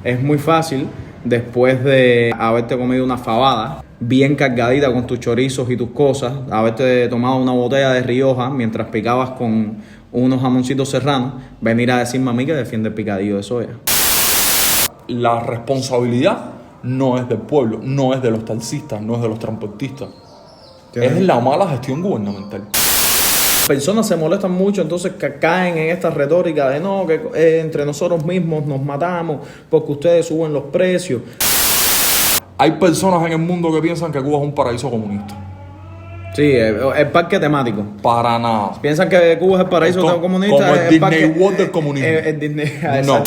Es muy fácil, después de haberte comido una fabada bien cargadita con tus chorizos y tus cosas, haberte tomado una botella de Rioja mientras picabas con unos jamoncitos serranos, venir a decirme a mí que defiende el picadillo de soya. La responsabilidad no es del pueblo, no es de los taxistas, no es de los transportistas. Es la mala gestión gubernamental. Personas se molestan mucho, entonces caen en esta retórica de no, que entre nosotros mismos nos matamos porque ustedes suben los precios. Hay personas en el mundo que piensan que Cuba es un paraíso comunista. Sí, el parque temático. Para nada. Piensan que Cuba es el paraíso comunista. Como el Disney World del comunismo. No.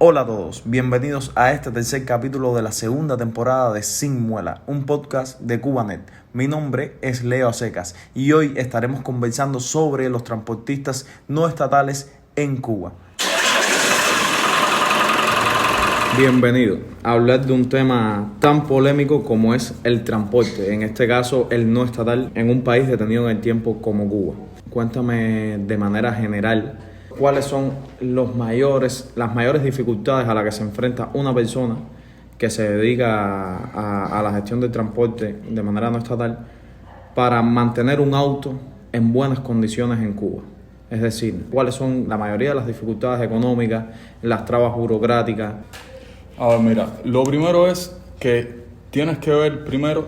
Hola a todos, bienvenidos a este tercer capítulo de la segunda temporada de Sin Muela, un podcast de Cubanet. Mi nombre es Leo Acecas y hoy estaremos conversando sobre los transportistas no estatales en Cuba. Bienvenido a hablar de un tema tan polémico como es el transporte, en este caso el no estatal, en un país detenido en el tiempo como Cuba. Cuéntame de manera general cuáles son las mayores dificultades a las que se enfrenta una persona que se dedica a la gestión del transporte de manera no estatal para mantener un auto en buenas condiciones en Cuba. Es decir, cuáles son la mayoría de las dificultades económicas, las trabas burocráticas. A ver, mira, lo primero es que tienes que ver primero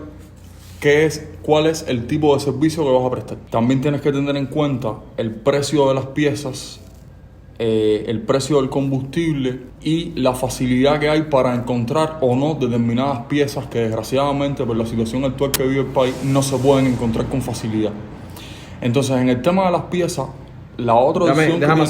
cuál es el tipo de servicio que vas a prestar. También tienes que tener en cuenta el precio de las piezas, el precio del combustible y la facilidad que hay para encontrar o no determinadas piezas que desgraciadamente por la situación actual que vive el país no se pueden encontrar con facilidad. Entonces, en el tema de las piezas, la otra opción déjame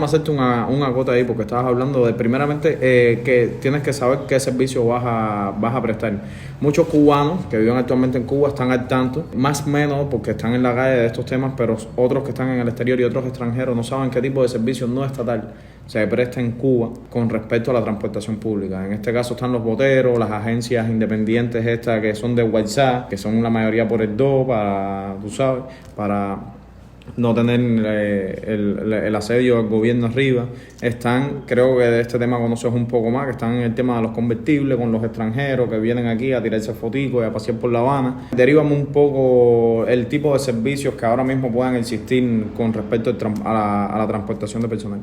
hacerte una gota ahí, porque estabas hablando de primeramente que tienes que saber qué servicio vas a prestar. Muchos cubanos que viven actualmente en Cuba están al tanto, más o menos porque están en la calle de estos temas, pero otros que están en el exterior y otros extranjeros no saben qué tipo de servicio no estatal se presta en Cuba con respecto a la transportación pública. En este caso están los boteros, las agencias independientes estas que son de WhatsApp, que son la mayoría por el 2, para no tener el asedio del gobierno arriba. Están, creo que de este tema conoces un poco más, que están en el tema de los convertibles con los extranjeros que vienen aquí a tirarse foticos y a pasear por La Habana. Deríbame un poco el tipo de servicios que ahora mismo puedan existir con respecto a la transportación de personal.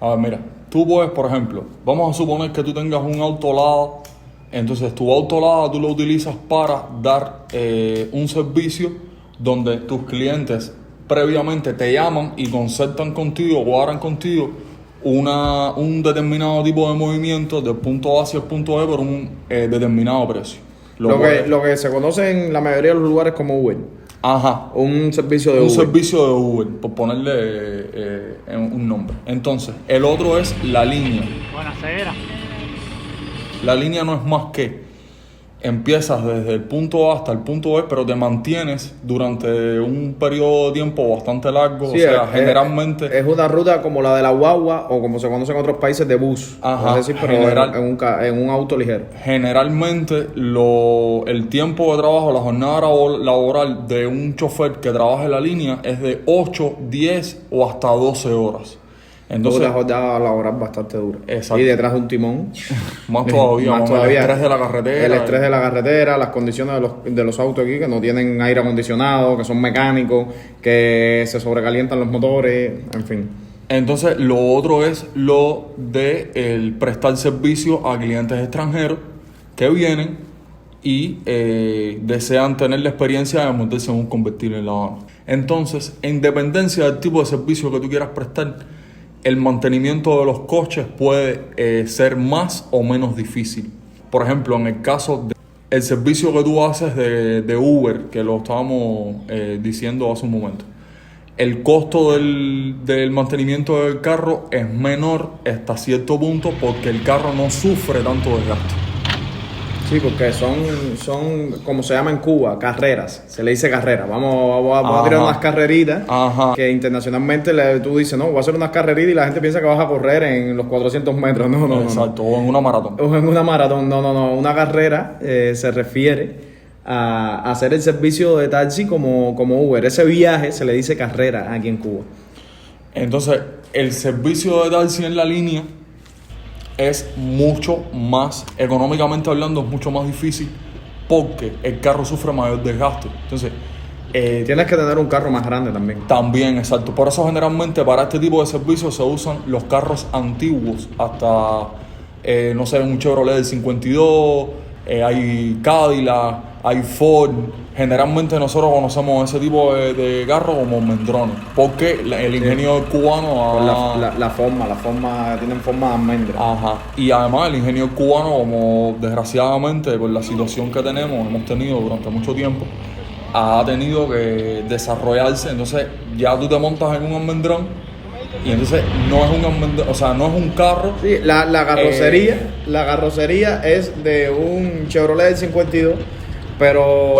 A ver, mira, tú puedes, por ejemplo, vamos a suponer que tú tengas un auto Lada, entonces tu auto Lada tú lo utilizas para dar un servicio donde tus clientes previamente te llaman y concertan contigo o harán contigo un determinado tipo de movimiento del punto A hacia el punto B por un determinado precio. Lo que se conoce en la mayoría de los lugares como Uber. Ajá. Un servicio de Uber. Un servicio de Uber, por ponerle un nombre. Entonces, el otro es la línea. Buenasera. La línea no es más que empiezas desde el punto A hasta el punto B, pero te mantienes durante un periodo de tiempo bastante largo. Sí, o sea, generalmente es una ruta como la de la guagua o como se conoce en otros países de bus. Ajá, es decir, pero en un auto ligero. Generalmente el tiempo de trabajo, la jornada laboral de un chofer que trabaja en la línea es de 8, 10 o hasta 12 horas. Entonces, una jornada laboral bastante dura. Exacto. Y detrás de un timón. Más todavía. El estrés de la carretera. El estrés de la carretera, las condiciones de los autos aquí que no tienen aire acondicionado, que son mecánicos, que se sobrecalientan los motores, en fin. Entonces, lo otro es lo de el prestar servicio a clientes extranjeros que vienen y desean tener la experiencia de montarse en un convertible en La Habana. Entonces, en dependencia del tipo de servicio que tú quieras prestar, el mantenimiento de los coches puede ser más o menos difícil. Por ejemplo, en el caso del servicio que tú haces de Uber, que lo estábamos diciendo hace un momento, el costo del mantenimiento del carro es menor hasta cierto punto porque el carro no sufre tanto desgaste. Sí, porque son como se llama en Cuba, carreras. Se le dice carrera. Vamos a tirar unas carreritas. Ajá. Que internacionalmente tú dices, no, voy a hacer unas carreritas y la gente piensa que vas a correr en los 400 metros. No. Exacto, o en una maratón. O en una maratón, no. Una carrera se refiere a hacer el servicio de taxi como Uber. Ese viaje se le dice carrera aquí en Cuba. Entonces, el servicio de taxi en la línea es mucho más, económicamente hablando, es mucho más difícil porque el carro sufre mayor desgaste. Entonces, tienes que tener un carro más grande también. También, exacto. Por eso generalmente para este tipo de servicios se usan los carros antiguos, hasta, no sé, un Chevrolet del 52, hay Cadillac, hay Ford. Generalmente nosotros conocemos ese tipo de carros como almendrones, porque el ingenio cubano... La forma, tienen forma de almendra. Ajá. Y además el ingenio cubano, como desgraciadamente por la situación que hemos tenido durante mucho tiempo, ha tenido que desarrollarse. Entonces ya tú te montas en un almendrón y entonces no es un almendrón, o sea, no es un carro. Sí, la carrocería es de un Chevrolet del 52, pero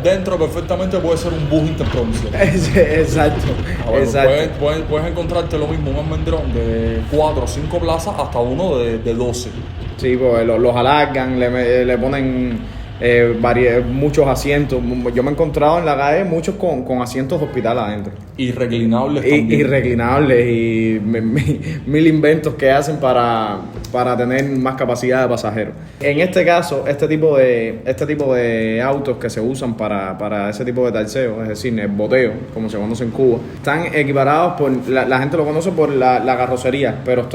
dentro perfectamente puede ser un bus interprovincial. Exacto, Bueno, exacto. puedes encontrarte lo mismo, un almendrón de 4 o 5 plazas hasta uno de 12. Sí, pues los alargan, le ponen muchos asientos. Yo me he encontrado en la calle muchos con asientos de hospital adentro. Y reclinables Y también. reclinables y mil inventos que hacen para tener más capacidad de pasajeros. En este caso, este tipo de autos que se usan para ese tipo de taxeo, es decir, el boteo, como se conoce en Cuba, están equiparados la gente lo conoce por la carrocería, pero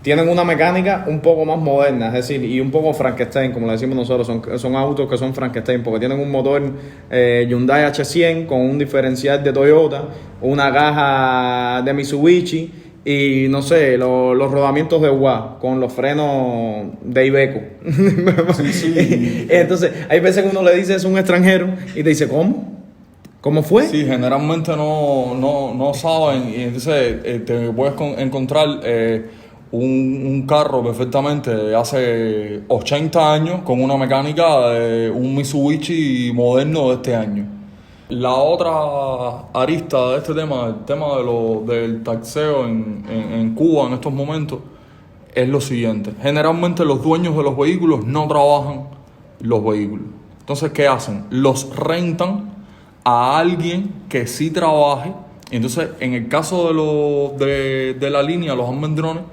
tienen una mecánica un poco más moderna, es decir, y un poco Frankenstein, como le decimos nosotros. Son autos que son Frankenstein porque tienen un motor Hyundai H100 con un diferencial de Toyota, una caja de Mitsubishi y no sé, los rodamientos de UA con los frenos de Iveco. Sí. Entonces, hay veces que uno le dice es un extranjero y te dice, ¿cómo? ¿Cómo fue? Sí, generalmente no saben, y entonces te puedes encontrar un carro perfectamente de hace 80 años con una mecánica de un Mitsubishi moderno de este año. La otra arista de este tema, el tema del taxeo en Cuba en estos momentos, es lo siguiente. Generalmente los dueños de los vehículos no trabajan los vehículos. Entonces, ¿qué hacen? Los rentan a alguien que sí trabaje. Entonces, en el caso de la línea, los almendrones,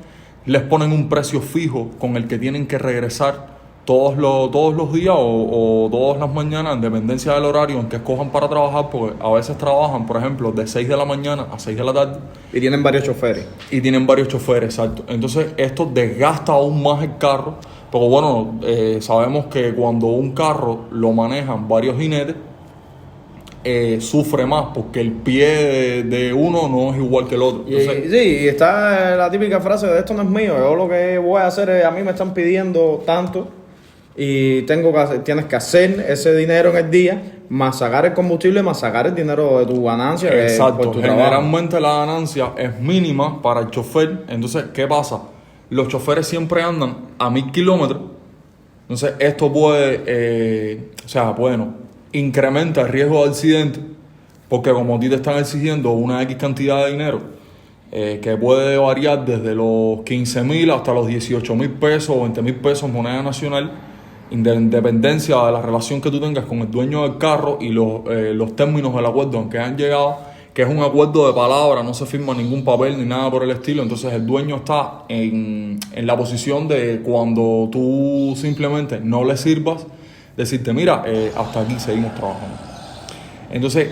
les ponen un precio fijo con el que tienen que regresar todos los días o todas las mañanas, en dependencia del horario en que escojan para trabajar, porque a veces trabajan, por ejemplo, de 6 de la mañana a 6 de la tarde. Y tienen varios choferes. Y tienen varios choferes, exacto. Entonces esto desgasta aún más el carro, porque bueno, sabemos que cuando un carro lo manejan varios jinetes, sufre más porque el pie de uno no es igual que el otro. Entonces, Y está la típica frase de esto no es mío, yo lo que voy a hacer es, a mí me están pidiendo tanto y tienes que hacer ese dinero en el día, más sacar el combustible, más sacar el dinero de tu ganancia. exacto, por tu trabajo. generalmente la ganancia es mínima para el chofer. Entonces, ¿qué pasa? Los choferes siempre andan a 1000 kilómetros. Entonces, esto incrementa el riesgo de accidente, porque como a ti te están exigiendo una X cantidad de dinero, que puede variar desde los 15,000 hasta los 18,000 pesos o 20,000 pesos moneda nacional, en dependencia de la relación que tú tengas con el dueño del carro y los términos del acuerdo en que han llegado, que es un acuerdo de palabra, no se firma ningún papel ni nada por el estilo. Entonces el dueño está en la posición de, cuando tú simplemente no le sirvas, decirte, mira, hasta aquí seguimos trabajando. Entonces,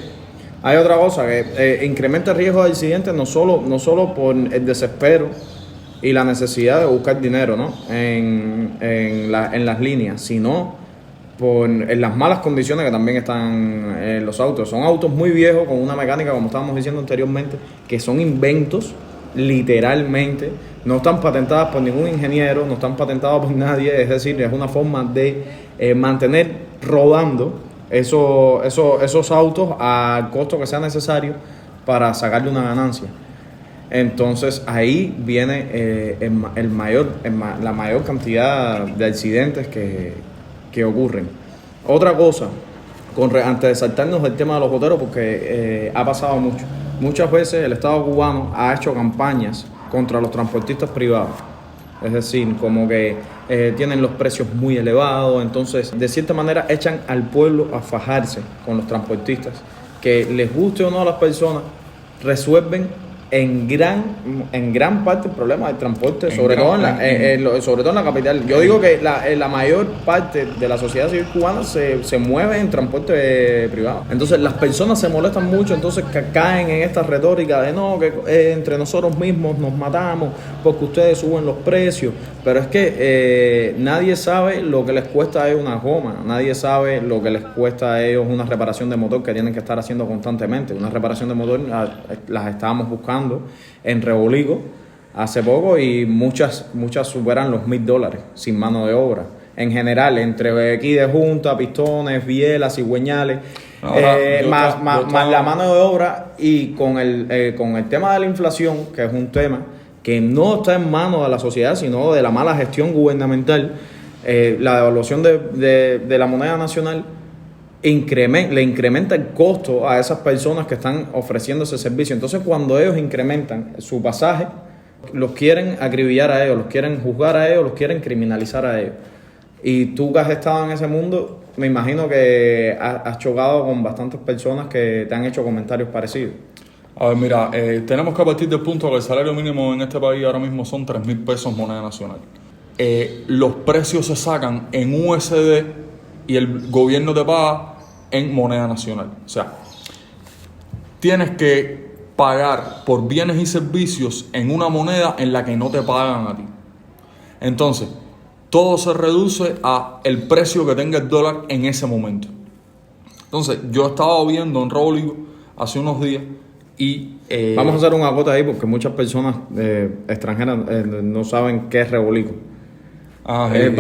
hay otra cosa que incrementa el riesgo de accidentes no solo por el desespero y la necesidad de buscar dinero, ¿no? en las líneas, sino en las malas condiciones que también están en los autos. Son autos muy viejos con una mecánica, como estábamos diciendo anteriormente, que son inventos, literalmente. No están patentadas por ningún ingeniero, no están patentadas por nadie. Es decir, es una forma de mantener rodando esos autos al costo que sea necesario para sacarle una ganancia. Entonces ahí viene la mayor cantidad de accidentes que ocurren. Otra cosa, antes de saltarnos del tema de los boteros, porque ha pasado mucho. Muchas veces el Estado cubano ha hecho campañas contra los transportistas privados. Es decir, como que tienen los precios muy elevados, entonces de cierta manera echan al pueblo a fajarse con los transportistas. Que les guste o no a las personas, resuelven en gran parte el problema del transporte, sobre todo en la capital. Yo digo que la mayor parte de la sociedad civil cubana se mueve en transporte privado. Entonces las personas se molestan mucho, entonces caen en esta retórica de no, que entre nosotros mismos nos matamos porque ustedes suben los precios. Pero es que nadie sabe lo que les cuesta a ellos una goma, nadie sabe lo que les cuesta a ellos una reparación de motor que tienen que estar haciendo constantemente. Una reparación de motor las estábamos buscando en Rebolico hace poco y muchas superan los $1,000 sin mano de obra. En general, entre aquí de junta, pistones, bielas, cigüeñales, más la mano de obra y con el tema de la inflación, que es un tema que no está en manos de la sociedad, sino de la mala gestión gubernamental, la devaluación de la moneda nacional le incrementa el costo a esas personas que están ofreciendo ese servicio. Entonces, cuando ellos incrementan su pasaje, los quieren acribillar a ellos, los quieren juzgar a ellos, los quieren criminalizar a ellos. Y tú que has estado en ese mundo, me imagino que has chocado con bastantes personas que te han hecho comentarios parecidos. A ver, mira, tenemos que partir del punto que el salario mínimo en este país ahora mismo son 3,000 pesos moneda nacional. Los precios se sacan en USD y el gobierno te paga en moneda nacional. O sea, tienes que pagar por bienes y servicios en una moneda en la que no te pagan a ti. Entonces, todo se reduce a el precio que tenga el dólar en ese momento. Entonces, yo estaba viendo en Rebolico hace unos días y... Vamos a hacer una gota ahí porque muchas personas extranjeras no saben qué es Rebolico. Porque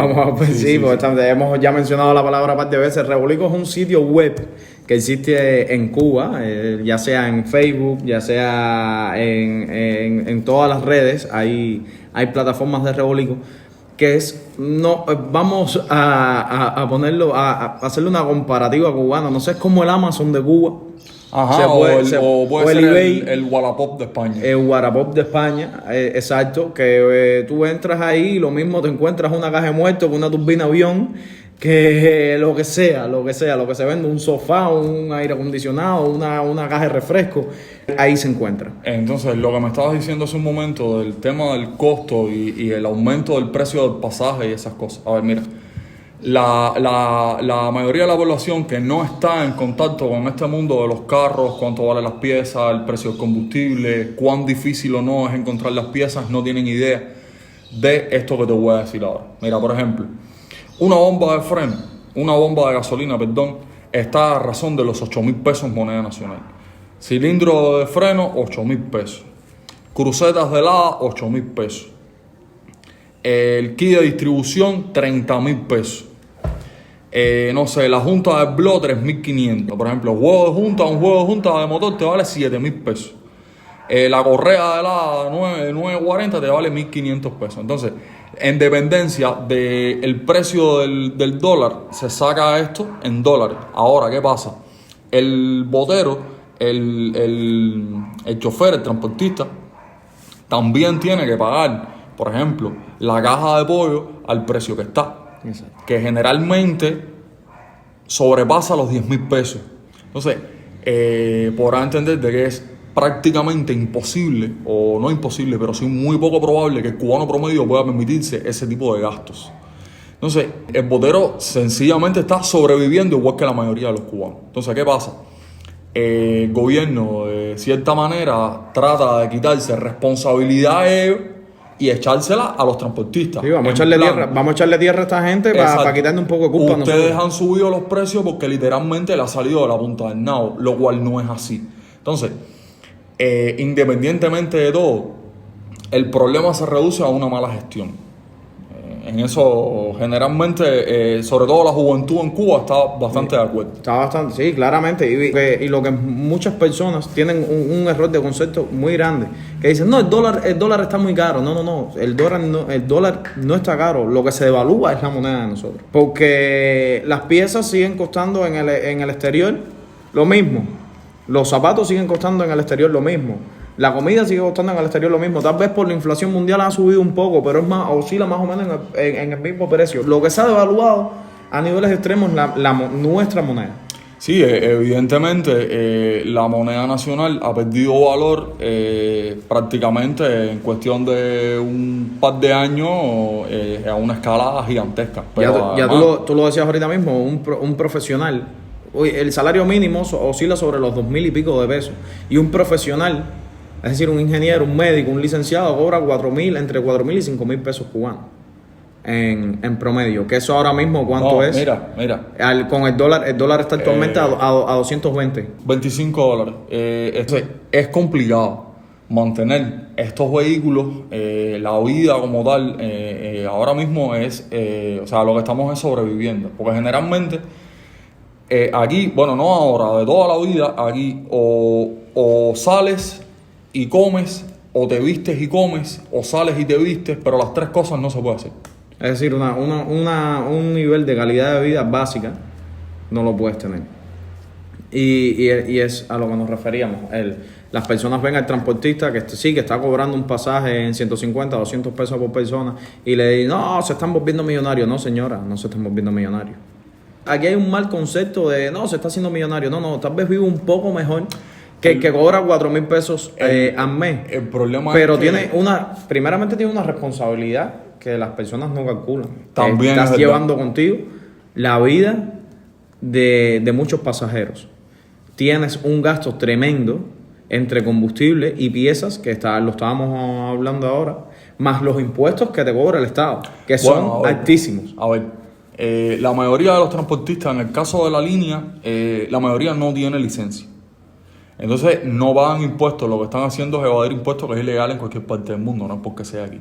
hemos ya mencionado la palabra un par de veces. Rebolico es un sitio web que existe en Cuba, ya sea en Facebook, ya sea en todas las redes, hay plataformas de Rebolico, que es, no, vamos a ponerlo, a hacerle una comparativa cubana, no sé, es como el Amazon de Cuba. Ajá, puede ser el eBay, el Wallapop de España. El Wallapop de España, exacto, que tú entras ahí y lo mismo te encuentras una caja de muertos con una turbina avión, que lo que se vende, un sofá, un aire acondicionado, una caja de refresco, ahí se encuentra. Entonces, lo que me estabas diciendo hace un momento del tema del costo y el aumento del precio del pasaje y esas cosas. A ver, mira. La mayoría de la población que no está en contacto con este mundo de los carros, cuánto valen las piezas, el precio del combustible, cuán difícil o no es encontrar las piezas, no tienen idea de esto que te voy a decir ahora. Mira, por ejemplo, una bomba de gasolina, está a razón de los 8,000 pesos moneda nacional. Cilindro de freno, 8,000 pesos. Crucetas de helada, 8,000 pesos. El kit de distribución, 30,000 pesos. No sé, la junta de blog, 3,500. Por ejemplo, un juego de junta de motor te vale 7,000 pesos. La correa de la 940 te vale 1,500 pesos. Entonces, en dependencia del precio del dólar, se saca esto en dólares. Ahora, ¿qué pasa? El botero, el chofer, el transportista, también tiene que pagar, por ejemplo, la caja de pollo al precio que está. Exacto. Que generalmente sobrepasa los 10,000 pesos. Entonces, podrás entender de que es prácticamente imposible, o no imposible, pero sí muy poco probable que el cubano promedio pueda permitirse ese tipo de gastos. Entonces, el botero sencillamente está sobreviviendo igual que la mayoría de los cubanos. Entonces, ¿qué pasa? El gobierno, de cierta manera, trata de quitarse responsabilidad a ellos y echársela a los transportistas. Sí, vamos a echarle tierra a esta gente para quitarle un poco de culpa. Ustedes han subido los precios porque literalmente le ha salido de la punta del nabo, lo cual no es así. Entonces, independientemente de todo, el problema se reduce a una mala gestión. En eso, generalmente, sobre todo la juventud en Cuba está bastante de acuerdo. Está bastante, sí, claramente. Y lo que muchas personas tienen un error de concepto muy grande, que dicen, no, el dólar está muy caro. No, el dólar no está caro. Lo que se devalúa es la moneda de nosotros. Porque las piezas siguen costando en el exterior lo mismo. Los zapatos siguen costando en el exterior lo mismo. La comida sigue costando en el exterior lo mismo. Tal vez por la inflación mundial ha subido un poco, pero oscila más o menos en el mismo precio. Lo que se ha devaluado a niveles extremos es nuestra moneda. Sí, evidentemente la moneda nacional ha perdido valor prácticamente en cuestión de un par de años a una escala gigantesca. Pero Ya además, tú lo decías ahorita mismo, un profesional, el salario mínimo oscila sobre los 2.000 y pico de pesos. Y un profesional, es decir, un ingeniero, un médico, un licenciado, cobra 4.000, entre 4.000 y 5.000 pesos cubanos en promedio. Que eso ahora mismo, ¿cuánto no, es? mira, Con el dólar está actualmente a 220. $25. Es complicado mantener estos vehículos, la vida como tal, ahora mismo es, o sea, lo que estamos es sobreviviendo. Porque generalmente aquí, bueno, no ahora, de toda la vida, aquí o sales y comes, o te vistes y comes, o sales y te vistes, pero las tres cosas no se puede hacer. Es decir, un nivel de calidad de vida básica no lo puedes tener. Y es a lo que nos referíamos. Las personas ven al transportista que sí, que está cobrando un pasaje en 150, 200 pesos por persona y le dicen, no, se están volviendo millonarios. No, señora, no se están volviendo millonarios. Aquí hay un mal concepto de, no, se está haciendo millonario. No, tal vez vive un poco mejor que el que cobra 4.000 pesos al mes. El problema pero es que primeramente tiene una responsabilidad que las personas no calculan. También Estás es llevando contigo la vida de muchos pasajeros. Tienes un gasto tremendo entre combustible y piezas, que lo estábamos hablando ahora, más los impuestos que te cobra el Estado, que son altísimos. A ver, la mayoría de los transportistas, en el caso de la línea, la mayoría no tiene licencia. Entonces no pagan impuestos, lo que están haciendo es evadir impuestos, que es ilegal en cualquier parte del mundo, no es porque sea aquí.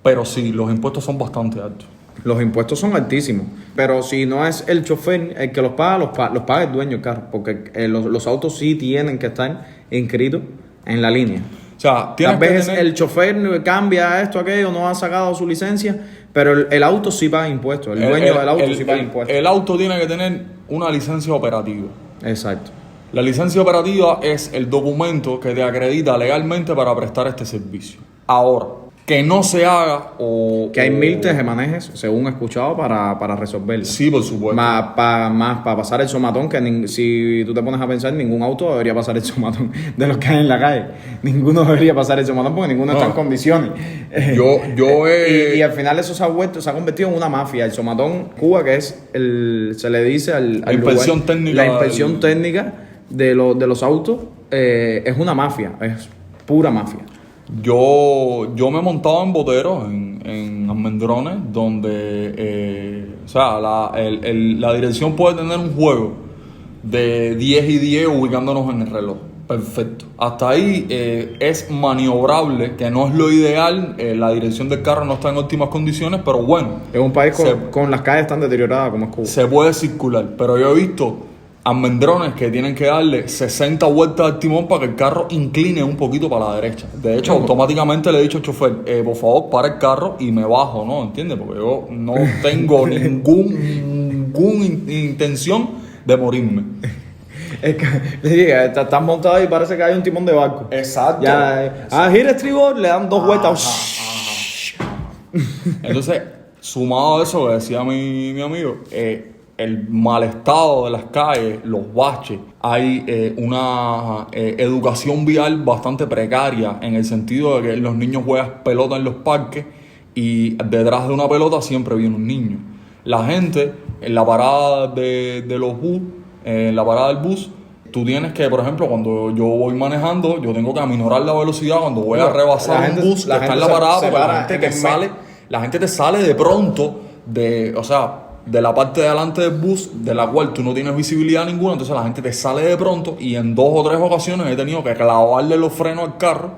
Pero sí, los impuestos son bastante altos. Los impuestos son altísimos, pero si no es el chofer el que los paga, los paga el dueño del carro, porque los autos sí tienen que estar inscritos en la línea. O sea, Tal vez el chofer cambia esto, aquello, no ha sacado su licencia, pero el auto sí paga impuestos, el dueño del auto sí paga impuestos. El auto tiene que tener una licencia operativa. Exacto. La licencia operativa es el documento que te acredita legalmente para prestar este servicio. Ahora, que no se haga o... Que hay mil tejemanejes, según he escuchado, para resolverlo. Sí, por supuesto. Más para pasar el somatón, que si tú te pones a pensar, ningún auto debería pasar el somatón de los que hay en la calle. Ninguno debería pasar el somatón porque ninguno está en condiciones. Y al final eso se ha convertido en una mafia. El somatón Cuba, que es se le dice la inspección lugar, técnica. La inspección técnica de los autos es una mafia, es pura mafia. Yo me he montado en boteros, en almendrones, donde o sea, la dirección puede tener un juego de 10 y 10 ubicándonos en el reloj. Perfecto. Hasta ahí es maniobrable, que no es lo ideal. La dirección del carro no está en óptimas condiciones, pero bueno. Es un país con las calles tan deterioradas como es Cuba. Se puede circular, pero yo he visto almendrones que tienen que darle 60 vueltas al timón para que el carro incline un poquito para la derecha. De hecho, automáticamente le he dicho al chofer, por favor, para el carro y me bajo, ¿no? ¿Entiendes? Porque yo no tengo ninguna intención de morirme. Es que le diga, estás montado y parece que hay un timón de barco. Exacto. Gira estribor, le dan 2 vueltas. Entonces, sumado a eso que decía mi amigo, el mal estado de las calles, los baches, hay una educación vial bastante precaria, en el sentido de que los niños juegan pelota en los parques y detrás de una pelota siempre viene un niño. La gente en la parada de los bus, en la parada del bus, tú tienes que, por ejemplo, cuando yo voy manejando, yo tengo que aminorar la velocidad cuando voy a rebasar un bus que está en la parada, porque la gente te sale de pronto de la parte de adelante del bus, de la cual tú no tienes visibilidad ninguna, entonces la gente te sale de pronto, y en 2 o 3 ocasiones he tenido que clavarle los frenos al carro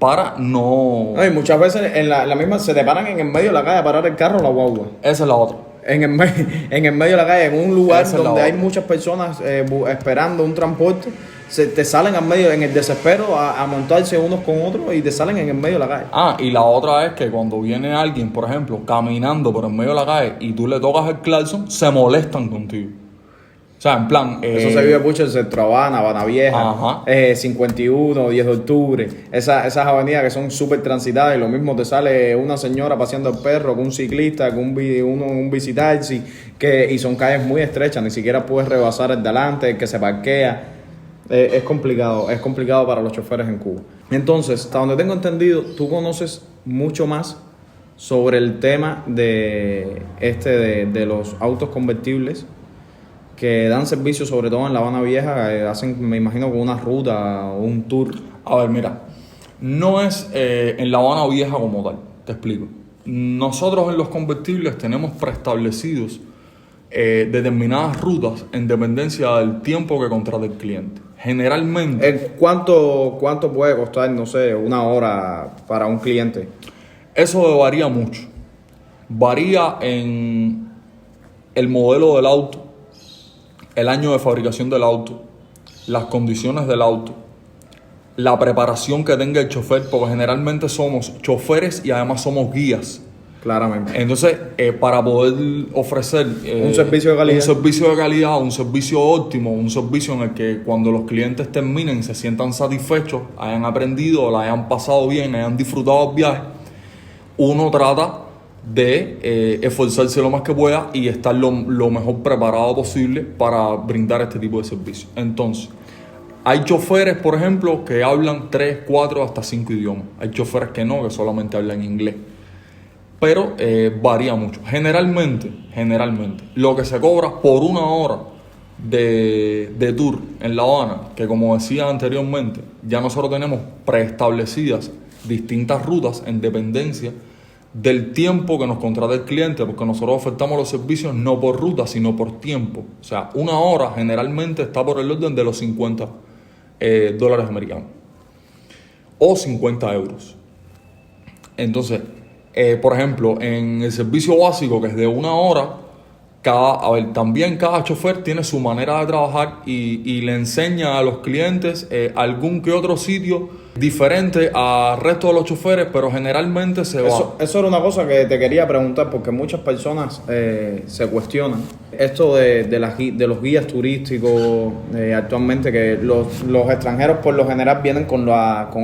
para no... Y muchas veces en la misma se te paran en el medio de la calle a parar el carro o la guagua. Esa es la otra. En el medio de la calle, en un lugar donde hay muchas personas esperando un transporte, te salen al medio en el desespero a montarse unos con otros y te salen en el medio de la calle. Y la otra es que cuando viene alguien, por ejemplo, caminando por el medio de la calle y tú le tocas el claxon, se molestan contigo. sea, en plan... Eso se vive mucho en Centro Habana Vieja, Ajá. 51, 10 de octubre. Esas avenidas que son súper transitadas y lo mismo te sale una señora paseando el perro con un ciclista, con un bicitaxi, y son calles muy estrechas, ni siquiera puedes rebasar el de adelante, el que se parquea. Es complicado para los choferes en Cuba. Entonces, hasta donde tengo entendido, tú conoces mucho más sobre el tema de los autos convertibles que dan servicio sobre todo en La Habana Vieja, hacen, me imagino, con una ruta o un tour. A ver, mira, no es en La Habana Vieja como tal, te explico. Nosotros en los convertibles tenemos preestablecidos determinadas rutas en dependencia del tiempo que contrata el cliente. Generalmente... ¿Cuánto puede costar, no sé, una hora para un cliente? Eso varía mucho. Varía en el modelo del auto, el año de fabricación del auto, las condiciones del auto, la preparación que tenga el chofer, porque generalmente somos choferes y además somos guías. Claramente. Entonces, para poder ofrecer un servicio de calidad, un servicio óptimo, un servicio en el que cuando los clientes terminen se sientan satisfechos, hayan aprendido, la hayan pasado bien, hayan disfrutado el viaje, uno trata de esforzarse lo más que pueda y estar lo mejor preparado posible para brindar este tipo de servicio. Entonces, hay choferes, por ejemplo, que hablan 3, 4, hasta 5 idiomas. Hay choferes que no, que solamente hablan inglés. Pero varía mucho. Generalmente, lo que se cobra por una hora de tour en La Habana, que como decía anteriormente, ya nosotros tenemos preestablecidas distintas rutas en dependencia del tiempo que nos contrata el cliente, porque nosotros ofertamos los servicios no por ruta, sino por tiempo. O sea, una hora generalmente está por el orden de los 50 dólares americanos o 50 euros. Entonces, por ejemplo, en el servicio básico, que es de una hora, también cada chofer tiene su manera de trabajar y le enseña a los clientes algún que otro sitio diferente al resto de los choferes, pero generalmente se va. Eso era una cosa que te quería preguntar, porque muchas personas se cuestionan esto de los guías turísticos actualmente, que los extranjeros por lo general vienen con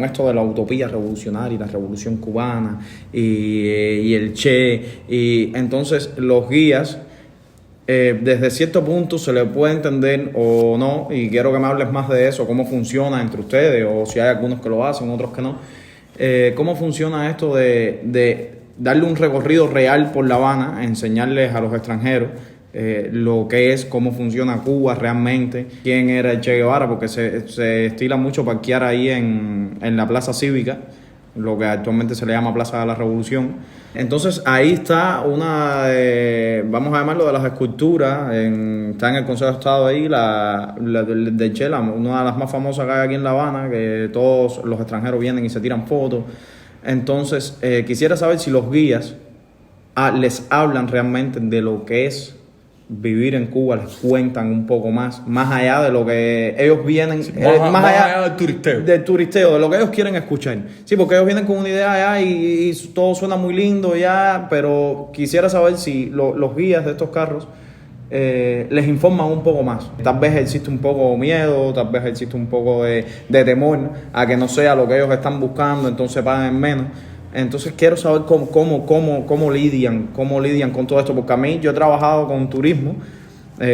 esto de la utopía revolucionaria y la revolución cubana y el Che, y entonces los guías desde cierto punto se le puede entender o no, y quiero que me hables más de eso, cómo funciona entre ustedes, o si hay algunos que lo hacen, otros que no. ¿Cómo funciona esto de darle un recorrido real por La Habana, enseñarles a los extranjeros lo que es, cómo funciona Cuba realmente, quién era el Che Guevara, porque se estila mucho parquear ahí en la Plaza Cívica, lo que actualmente se le llama Plaza de la Revolución? Entonces ahí está una, vamos a llamarlo, de las esculturas, está en el Consejo de Estado ahí, la de Chela, una de las más famosas que hay aquí en La Habana, que todos los extranjeros vienen y se tiran fotos. Entonces quisiera saber si los guías les hablan realmente de lo que es vivir en Cuba, les cuentan un poco más allá de lo que ellos vienen, sí, más allá del turisteo, de lo que ellos quieren escuchar. Sí, porque ellos vienen con una idea allá y todo suena muy lindo ya, pero quisiera saber si los guías de estos carros les informan un poco más. Tal vez existe un poco de miedo, tal vez existe un poco de temor a que no sea lo que ellos están buscando, entonces paguen menos. Entonces quiero saber cómo lidian con todo esto, porque a mí, yo he trabajado con turismo,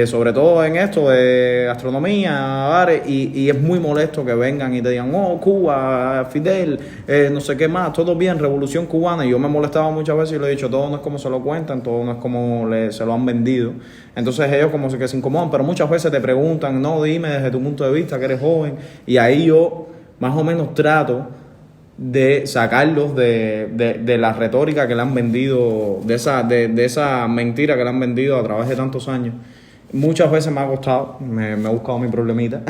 sobre todo en esto de gastronomía, bares, y es muy molesto que vengan y te digan, oh, Cuba, Fidel, no sé qué más, todo bien, revolución cubana. Y yo me he molestado muchas veces y le he dicho, todo no es como se lo cuentan, todo no es como se lo han vendido. Entonces ellos como que se incomodan, pero muchas veces te preguntan, no, dime desde tu punto de vista que eres joven, y ahí yo más o menos trato de sacarlos de la retórica que le han vendido, de esa mentira que le han vendido a través de tantos años. Muchas veces me ha costado, me he buscado mi problemita.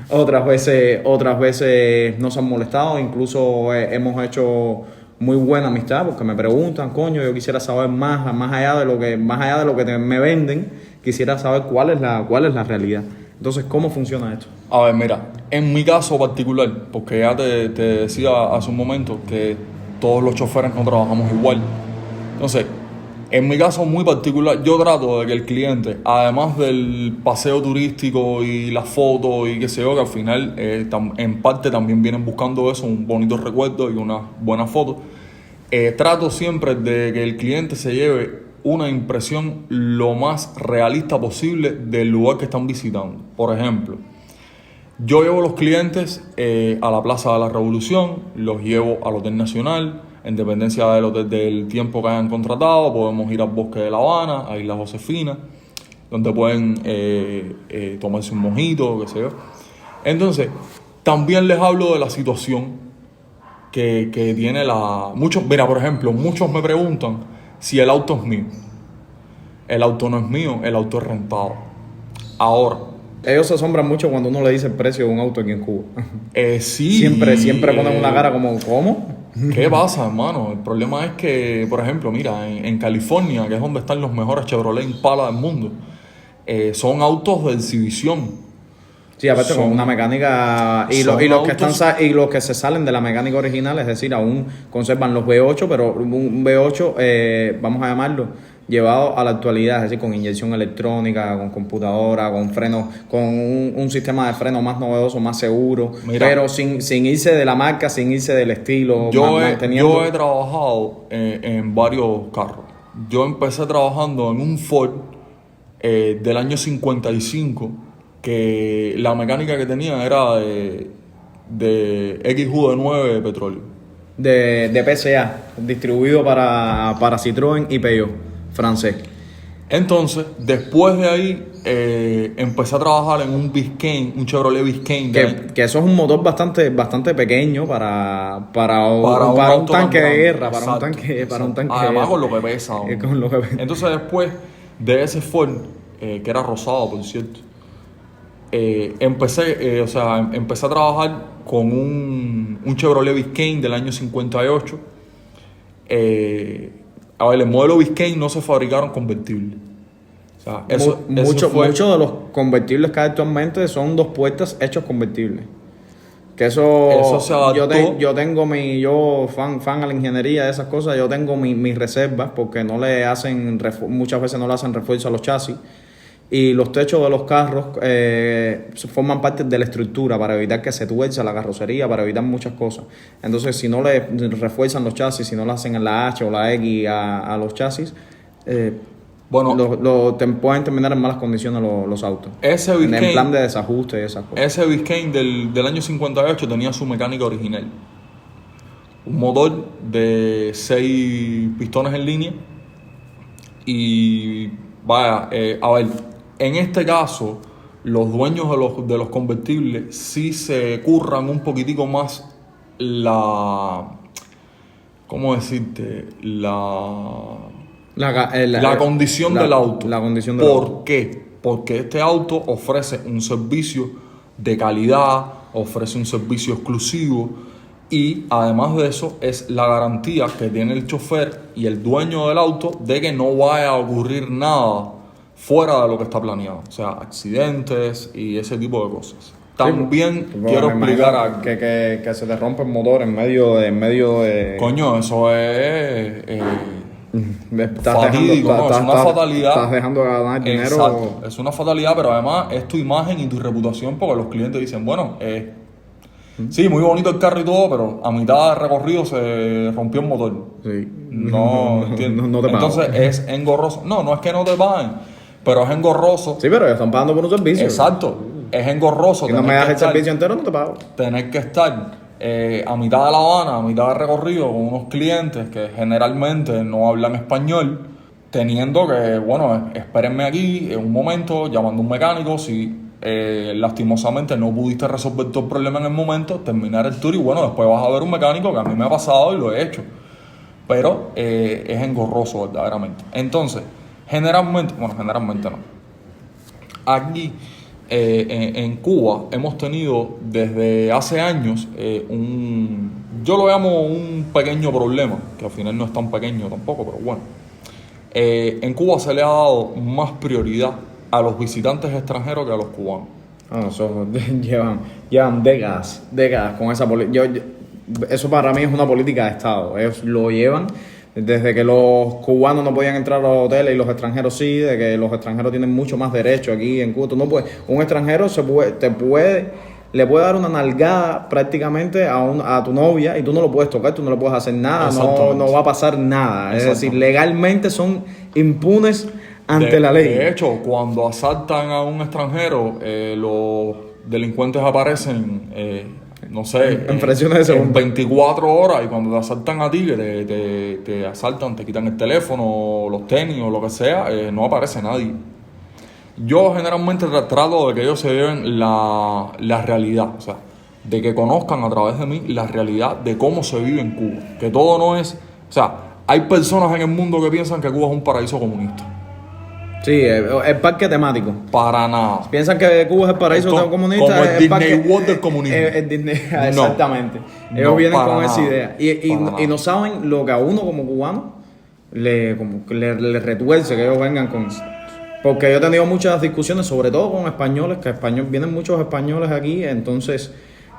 otras veces no se han molestado, incluso hemos hecho muy buena amistad, porque me preguntan, coño, yo quisiera saber más allá de lo que me venden, quisiera saber cuál es la realidad. Entonces, ¿cómo funciona esto? A ver, mira, en mi caso particular, porque ya te decía hace un momento que todos los choferes no trabajamos igual. Entonces, En mi caso muy particular, yo trato de que el cliente, además del paseo turístico y las fotos y qué sé yo, que al final en parte también vienen buscando eso, un bonito recuerdo y una buena foto, trato siempre de que el cliente se lleve una impresión lo más realista posible del lugar que están visitando. Por ejemplo, yo llevo a los clientes a la Plaza de la Revolución, los llevo al Hotel Nacional, en dependencia del tiempo que hayan contratado, podemos ir al Bosque de La Habana, a Isla Josefina, donde pueden tomarse un mojito, qué sé yo. Entonces, también les hablo de la situación que tiene mira, por ejemplo, muchos me preguntan si el auto es mío. El auto no es mío, el auto es rentado. Ahora, ellos se asombran mucho cuando uno le dice el precio de un auto aquí en Cuba. Sí. Siempre ponen una cara como, ¿cómo? ¿Qué pasa, hermano? El problema es que, por ejemplo, mira, en California, que es donde están los mejores Chevrolet Impala del mundo, son autos de exhibición. Sí, aparte con una mecánica y los que se salen de la mecánica original, es decir, aún conservan los V8, pero un V8, vamos a llamarlo, llevado a la actualidad, es decir, con inyección electrónica, con computadora, con frenos, con un sistema de freno más novedoso, más seguro, mira, pero sin irse de la marca, sin irse del estilo. Yo he trabajado en varios carros. Yo empecé trabajando en un Ford del año 55, que la mecánica que tenía era de XV9 de petróleo. De PSA, distribuido para Citroën y Peugeot. Francés. Entonces, después de ahí, empecé a trabajar en un Biscayne, un Chevrolet Biscayne. Que eso es un motor bastante pequeño para un tanque de guerra, para un tanque además, con lo que pesa. Con lo que pesa. Entonces, después de ese Ford, que era rosado, por cierto, empecé a trabajar con un Chevrolet Biscayne del año 58. El modelo Biscayne no se fabricaron convertibles. O sea, muchos de los convertibles que hay actualmente son 2 puertas hechos convertibles. Que eso se adaptó. Yo fan a la ingeniería de esas cosas, yo tengo mis reservas porque muchas veces no le hacen refuerzo a los chasis. Y los techos de los carros forman parte de la estructura para evitar que se tuerza la carrocería, para evitar muchas cosas. Entonces, si no le refuerzan los chasis, si no le hacen en la H o la X a los chasis, pueden terminar en malas condiciones los autos. Ese Biscayne, en plan de desajuste y esas cosas. Ese Biscayne del año 58 tenía su mecánica original. Un motor de 6 pistones en línea. Y vaya, en este caso, los dueños de los convertibles sí se curran un poquitico más ¿cómo decirte? La condición del auto. La condición del auto. ¿Por qué? Porque este auto ofrece un servicio de calidad, ofrece un servicio exclusivo y además de eso es la garantía que tiene el chofer y el dueño del auto de que no vaya a ocurrir nada fuera de lo que está planeado, o sea, accidentes y ese tipo de cosas. También quiero explicar algo. Que se te rompe el motor en medio de... Coño, eso es fatídico, ¿no? Es una fatalidad. Estás dejando de ganar dinero. Exacto, es una fatalidad, pero además es tu imagen y tu reputación porque los clientes dicen, bueno, sí, muy bonito el carro y todo, pero a mitad de recorrido se rompió el motor. Sí. No te pagan. Entonces es engorroso. No es que no te paguen, pero es engorroso. Sí, pero ellos están pagando por un servicio. Exacto. Es engorroso. Si no me das el servicio entero, no te pago. Tener que estar a mitad de La Habana, a mitad de recorrido, con unos clientes que generalmente no hablan español, teniendo que, bueno, espérenme aquí en un momento, llamando a un mecánico, si lastimosamente no pudiste resolver todo el problema en el momento, terminar el tour y bueno, después vas a ver un mecánico, que a mí me ha pasado y lo he hecho. Pero es engorroso verdaderamente. Entonces, generalmente no. Aquí en Cuba hemos tenido desde hace años yo lo llamo un pequeño problema, que al final no es tan pequeño tampoco, pero bueno. En Cuba se le ha dado más prioridad a los visitantes extranjeros que a los cubanos. Llevan décadas con esa política. Eso para mí es una política de Estado. Ellos lo llevan Desde que los cubanos no podían entrar a los hoteles y los extranjeros sí, de que los extranjeros tienen mucho más derecho aquí en Cuba. Tú no puedes, un extranjero le puede dar una nalgada prácticamente a tu novia y tú no lo puedes tocar, tú no le puedes hacer nada, no va a pasar nada. Es decir, legalmente son impunes ante la ley. De hecho, cuando asaltan a un extranjero, los delincuentes aparecen, no sé, en fracciones de segundo. 24 horas, y cuando te asaltan a ti, que te asaltan, te quitan el teléfono, los tenis o lo que sea, no aparece nadie. Yo generalmente trato de que ellos se lleven la realidad, o sea, de que conozcan a través de mí la realidad de cómo se vive en Cuba. Que todo no es, o sea, hay personas en el mundo que piensan que Cuba es un paraíso comunista. Sí, el parque temático. Para nada. Piensan que Cuba es el paraíso comunista. Como el Disney World del comunismo. Exactamente. No, ellos vienen con nada. esa idea. Y no saben lo que a uno como cubano le retuerce que ellos vengan con eso. Porque yo he tenido muchas discusiones, sobre todo con españoles, vienen muchos españoles aquí, entonces,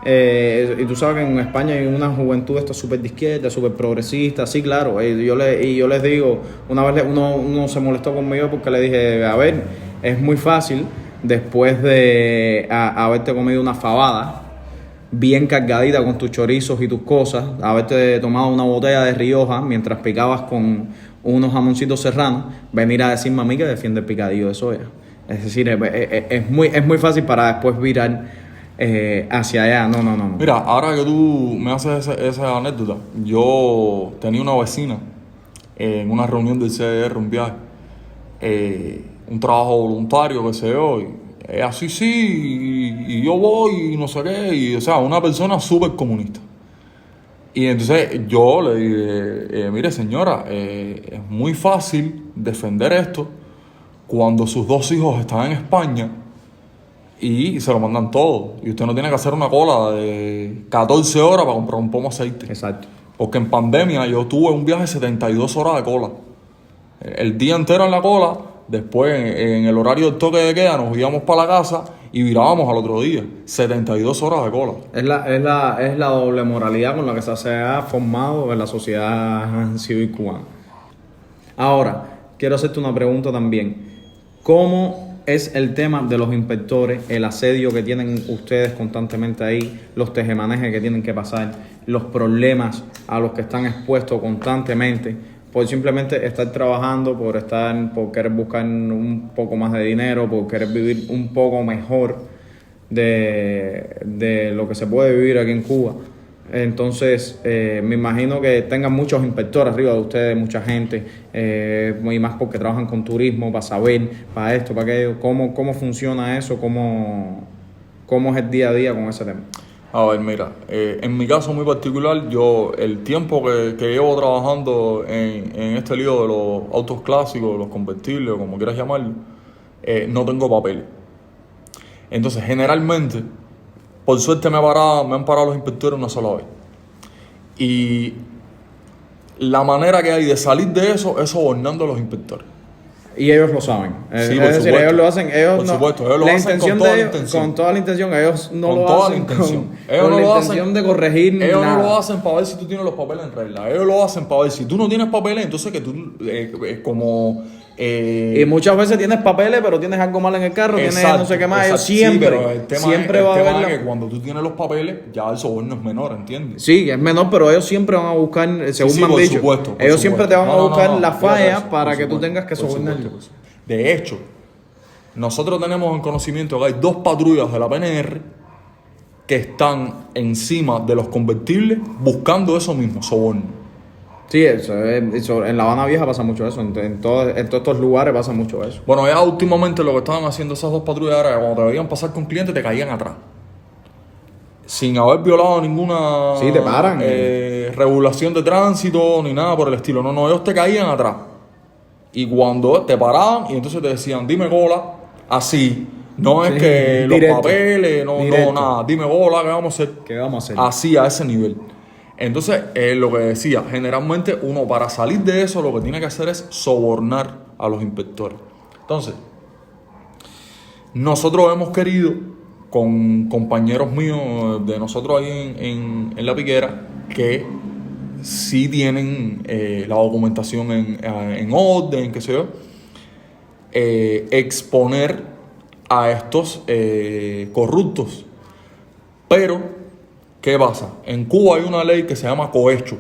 y tú sabes que en España hay una juventud súper de izquierda, súper progresista, sí, claro, y yo les digo, una vez uno se molestó conmigo porque le dije, a ver, es muy fácil, después de haberte comido una fabada, bien cargadita con tus chorizos y tus cosas, haberte tomado una botella de Rioja mientras picabas con unos jamoncitos serranos, venir a decirme a mí que defiende el picadillo de soya. Es decir, es muy fácil para después virar hacia allá. No. Mira, ahora que tú me haces esa anécdota, yo tenía una vecina en una reunión del CDR, un viaje, un trabajo voluntario que se dio, y así sí, y yo voy y no sé qué, y o sea, una persona súper comunista. Y entonces yo le dije, mire señora, es muy fácil defender esto cuando sus 2 hijos están en España y se lo mandan todo. Y usted no tiene que hacer una cola de 14 horas para comprar un pomo de aceite. Exacto. Porque en pandemia yo tuve un viaje de 72 horas de cola. El día entero en la cola, después en el horario del toque de queda nos íbamos para la casa y virábamos al otro día. 72 horas de cola. Es la doble moralidad con la que se ha formado en la sociedad civil cubana. Ahora, quiero hacerte una pregunta también. ¿Cómo es el tema de los inspectores, el asedio que tienen ustedes constantemente ahí, los tejemanejes que tienen que pasar, los problemas a los que están expuestos constantemente, por simplemente estar trabajando, por querer buscar un poco más de dinero, por querer vivir un poco mejor de lo que se puede vivir aquí en Cuba? Entonces, me imagino que tengan muchos inspectores arriba de ustedes, mucha gente, y más porque trabajan con turismo, para saber, para esto, para aquello, cómo funciona eso, cómo es el día a día con ese tema. A ver, mira, en mi caso muy particular, yo el tiempo que llevo trabajando en este lío de los autos clásicos, los convertibles, o como quieras llamarlo, no tengo papeles. Entonces, generalmente, por suerte me han parado los inspectores una sola vez. Y la manera que hay de salir de eso es sobornando a los inspectores. Y ellos lo saben. Sí, es decir, ellos lo hacen. Por supuesto, ellos lo hacen con toda la intención. Con toda la intención. Ellos no con lo toda hacen la intención. con la intención de corregir ellos nada. no lo hacen para ver si tú tienes los papeles en regla. Ellos lo hacen para ver si tú no tienes papeles, entonces que tú como... y muchas veces tienes papeles, pero tienes algo mal en el carro, tienes no sé qué más. Ellos siempre, siempre va a haber... que cuando tú tienes los papeles, ya el soborno es menor, ¿entiendes? Sí, es menor, pero ellos siempre van a buscar, según me han dicho, supuesto, ellos siempre te van a buscar la falla eso, para que supuesto, tú tengas que sobornarlo. De hecho, nosotros tenemos en conocimiento que hay 2 patrullas de la PNR que están encima de los convertibles buscando eso mismo, soborno. Sí, eso en La Habana Vieja pasa mucho eso, en todos estos lugares pasa mucho eso. Bueno, ya últimamente lo que estaban haciendo esas 2 patrullas era que cuando te veían pasar con clientes te caían atrás. Sin haber violado ninguna Sí, te paran. regulación de tránsito ni nada por el estilo. No, ellos te caían atrás. Y cuando te paraban y entonces te decían, dime cola, así. No es que directo, los papeles, no, nada. Dime cola, ¿qué vamos a hacer? ¿Qué vamos a hacer? Así, a ese nivel. Entonces, lo que decía, generalmente uno para salir de eso lo que tiene que hacer es sobornar a los inspectores. Entonces, nosotros hemos querido, con compañeros míos de nosotros ahí en La Piquera, que sí tienen la documentación en orden, qué sé yo, exponer a estos corruptos. Pero, ¿qué pasa? En Cuba hay una ley que se llama cohecho,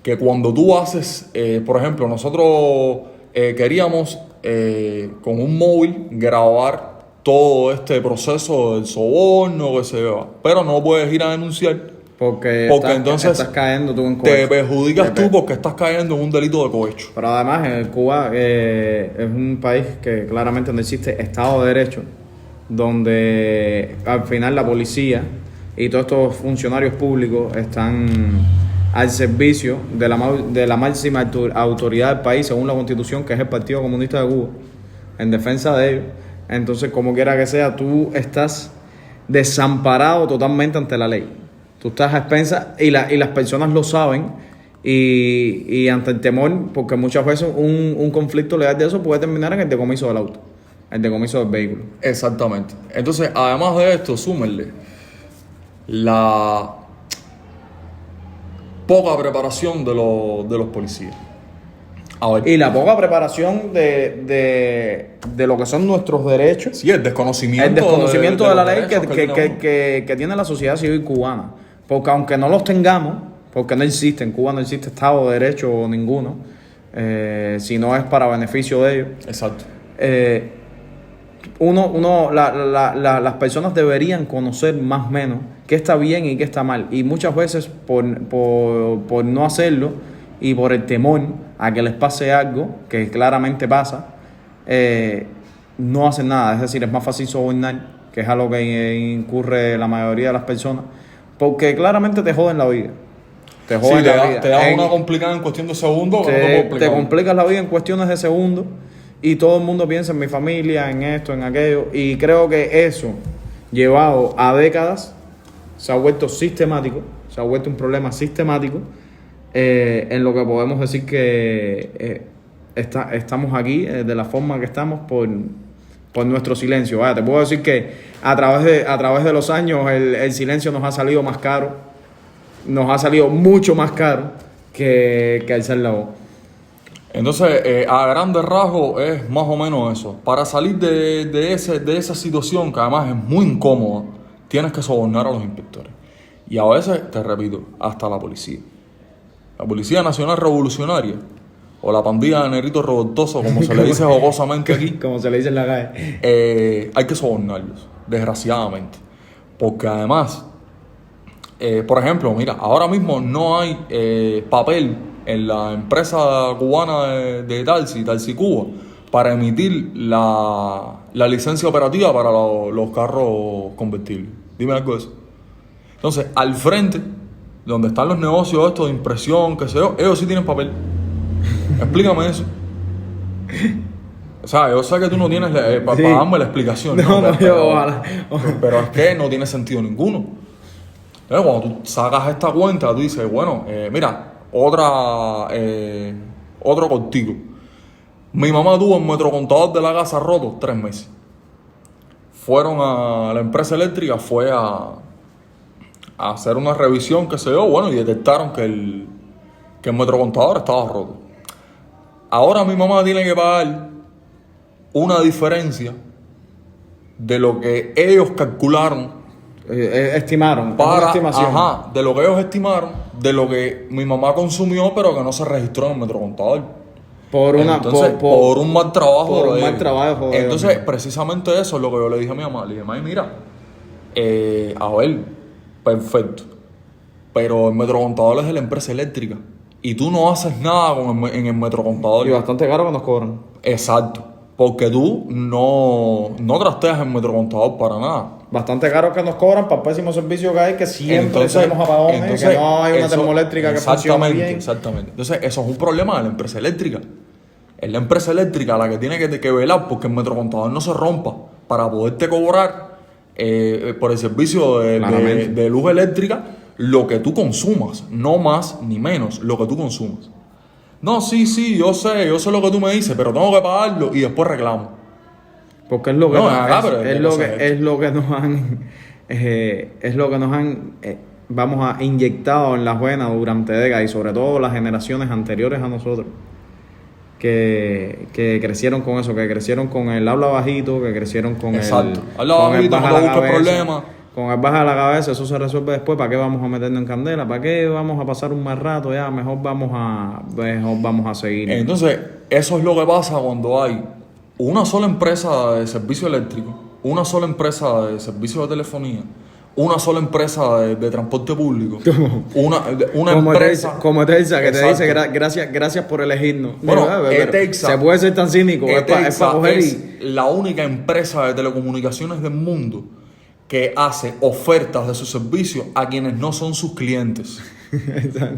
que cuando tú haces, por ejemplo, nosotros queríamos con un móvil grabar todo este proceso del soborno que se va, pero no puedes ir a denunciar Porque entonces estás cayendo tú en te cohecho. perjudicas tú porque estás cayendo en un delito de cohecho. Pero además, Cuba es un país que claramente no existe Estado de Derecho, donde al final la policía y todos estos funcionarios públicos están al servicio de la máxima autoridad del país, según la Constitución, que es el Partido Comunista de Cuba, en defensa de ellos. Entonces, como quiera que sea, tú estás desamparado totalmente ante la ley. Tú estás a expensas y las personas lo saben y ante el temor, porque muchas veces un conflicto legal de eso puede terminar en el decomiso del auto, el decomiso del vehículo. Exactamente. Entonces, además de esto, súmenle la poca preparación de los policías. A ver, Y la poca preparación de lo que son nuestros derechos. sí, el desconocimiento. El desconocimiento de la los ley derechos tiene uno. que tiene la sociedad civil cubana. Porque aunque no los tengamos, porque no existe, en Cuba no existe Estado de Derecho ninguno, si no es para beneficio de ellos. Exacto. Las personas deberían conocer más o menos qué está bien y qué está mal. Y muchas veces por no hacerlo y por el temor a que les pase algo, que claramente pasa, no hacen nada. Es decir, es más fácil sobornar, que es algo que incurre la mayoría de las personas, porque claramente te joden la vida. Te Sí, joden la vida. te da una complicada en cuestión de segundos. que no te puedo Te explicar. complicas la vida en cuestiones de segundos y todo el mundo piensa en mi familia, en esto, en aquello. Y creo que eso, llevado a décadas, se ha vuelto sistemático, se ha vuelto un problema sistemático, en lo que podemos decir que estamos aquí de la forma que estamos por nuestro silencio. Vaya, te puedo decir que a través de los años el silencio nos ha salido más caro, nos ha salido mucho más caro que alzar la voz. Entonces, a grandes rasgos es más o menos eso. Para salir de esa situación, que además es muy incómoda, tienes que sobornar a los inspectores. Y a veces, te repito, hasta la policía. La Policía Nacional Revolucionaria, o la pandilla de negritos revoltosos, como se le dice jocosamente aquí, Como se le dice en la calle. hay que sobornarlos, desgraciadamente. Porque además, por ejemplo, mira, ahora mismo no hay papel en la empresa cubana de Talsi Cuba, para emitir la licencia operativa para los carros convertibles. Dime algo de eso. Entonces, al frente, donde están los negocios estos de impresión, qué sé yo, ellos sí tienen papel. Explícame eso. O sea, yo sé que tú no tienes para Sí. darme la explicación. No, yo, ojalá. Pero es que no tiene sentido ninguno. Cuando tú sacas esta cuenta, tú dices, bueno, mira, otro cortico. Mi mamá tuvo el metrocontador de la casa roto 3 meses. Fueron a la empresa eléctrica, fue a hacer una revisión, qué sé yo, bueno, y detectaron que el metrocontador estaba roto. Ahora mi mamá tiene que pagar una diferencia de lo que ellos calcularon Estimaron. para, Una estimación. de lo que ellos estimaron, de lo que mi mamá consumió, pero que no se registró en el metrocontador. Entonces, por un mal trabajo. por un de mal ellos. trabajo de Entonces, ellos. precisamente eso es lo que yo le dije a mi mamá. Le dije, mami, mira, a ver, perfecto, pero el metrocontador es de la empresa eléctrica y tú no haces nada en el metrocontador. Y bastante caro que nos cobran. Exacto, porque tú no trasteas el metrocontador para nada. Bastante caro que nos cobran para el pésimo servicio que hay, que siempre Entonces, tenemos apagones, que no hay una eso- termoeléctrica que funcione bien. Exactamente. Entonces, eso es un problema de la empresa eléctrica. Es la empresa eléctrica la que tiene que velar porque el metrocontador no se rompa para poderte cobrar por el servicio Claramente. de luz eléctrica lo que tú consumas, no más ni menos, lo que tú consumas. No, sí, yo sé lo que tú me dices, pero tengo que pagarlo y después reclamo. Porque es lo que No, nos, acá, pero es ¿qué lo cosa que es es lo que nos han vamos a inyectado en las venas durante décadas y sobre todo las generaciones anteriores a nosotros que crecieron con eso, que crecieron con el habla bajito, que crecieron con Exacto. el Habla con el bajito, baja no la busques cabeza, problemas. con el baja la cabeza, eso se resuelve después. ¿Para qué vamos a meternos en candela? ¿Para qué vamos a pasar un mal rato? Ya mejor vamos a seguir. Entonces, eso es lo que pasa cuando hay una sola empresa de servicio eléctrico, una sola empresa de servicio de telefonía, una sola empresa de transporte público, una como empresa... como Telsa, que Exacto. te dice gracias por elegirnos. Bueno, Pero Etexa- se puede ser tan cínico, es para coger es y... la única empresa de telecomunicaciones del mundo que hace ofertas de sus servicios a quienes no son sus clientes.